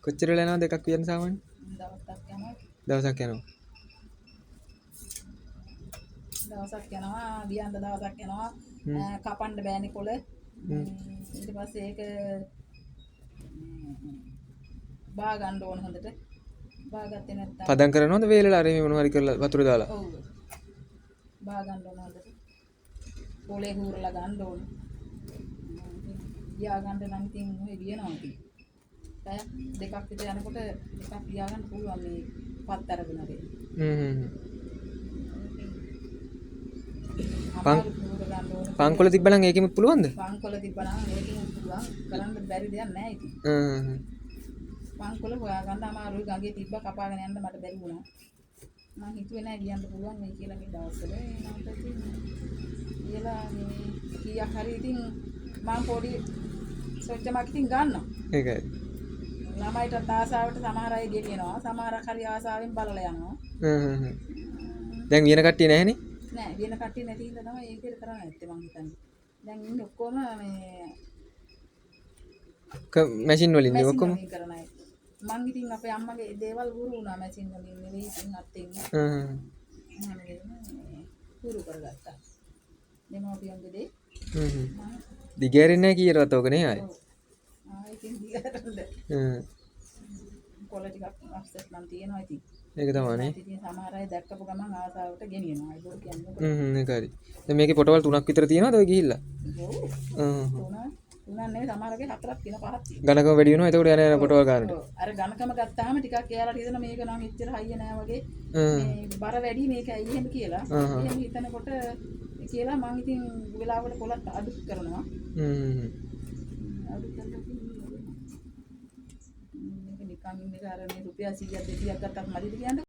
කොච්චර වෙලා යනවද එකක් වියන්න සාමාන්‍ය? දවසක් යනවා. දවසක් යනවා. දවසක් යනවා, වියන්න දවසක් යනවා. කපන්න බෑනේ කොළ. ඊට පස්සේ ඒක බා ගන්න ඕන හොඳට. බාගත්තේ නැත්නම් පදම් කරනවද වේලලා අර මේ මොනවා හරි කරලා වතුර දාලා? ඔව්. බා ගන්න ඕන හොඳට. පොලේ හූරලා ගන්න ඕන. ලියා ගන්න නම් ඉතින් ඔය ලියනවා ඉතින්. පැය දෙකක් විතර යනකොට එකක් ලියා ගන්න පුළුවන් මේ පත් අරගෙන හරි. පංකොල තිබ්බනම් ඒකෙම පුළුවන්ද? පංකොල තිබ්බනම් ඒකෙම පුළුවන්. කරන්න බැරි දෙයක් නැහැ ඉතින්. පංකොල හොයාගන්න අමාරුයි. ගඟේ තිබ්බ කපාගෙන යන්න මට බැරි වුණා. මම හිතුවේ නෑ ලියන්න පුළුවන් මේ කියලා මේ දවස්වල. ඒකට ඉතින් කියලා මේ කීයක් හරි ඉතින් මම පොඩි සොච්චමක් ඉතින් ගන්නවා. ඒකයි. ළමයිට ආසාවට සමහර අය ගෙනියනවා. සමහරක් හරි ආසාවෙන් බලලා යනවා. දැන් වියන කට්ටිය නැහැනේ? නෑ වියන කට්ටිය නැති හින්දා තමයි ඒක කරන්නේ නැත්තේ මං හිතන්නේ. දැන් ඉන්නේ ඔක්කොම මේ මැෂින් වලින් නේ ඔක්කොම කරන අය. මං ඉතින් අපේ අම්මගේ දේවල් හුරු වුණා මැෂින් වලින් නෙවෙයි ඉතින් අත්ෙන්. හුරු කරගත්තා. දෙමෝපියන්ගේ දේ. දිගෑරෙන්නේ නැහැ කීයටවත් ඕක නේ ආයේ. ඉතින් දිගහැරෙන්න. කොළ ටිකක් අප්සෙට් නම් තියෙනවා ඉතින්. ඒක තමයි නේ. ඉතින් සමහර අය දැක්කපු ගමන් ආසාවට ගෙනියනවා. ඒක කියන්නේ. ඒක හරි. දැන් මේකේ පොටවල් 3ක් විතර තියෙනවද ඔය ගිහිල්ලා? තුනක් නෙවෙයි සමහරගේ 4ක් තියෙන 5ක් තියෙනවා. ගණකම වැඩි වෙනවා. එතකොට යන පොටවල් ගන්නට. අර ගණකම ගත්තාම ටිකක් එයාලට හිතන මේක නම් එච්චර හයිය නෑ වගේ. මේ බර වැඩි මේක ඇයි එහෙම කියලා. එහෙම හිතනකොට කියලා මම ඉතින් වෙලාවකට කොලත් අඩු කරනවා. අඩු කරලා මේක නිකන් ඉන්නේ අර මේ රුපියල් 100ක් 200ක් ගත්තත් මදිද කියන්නේ.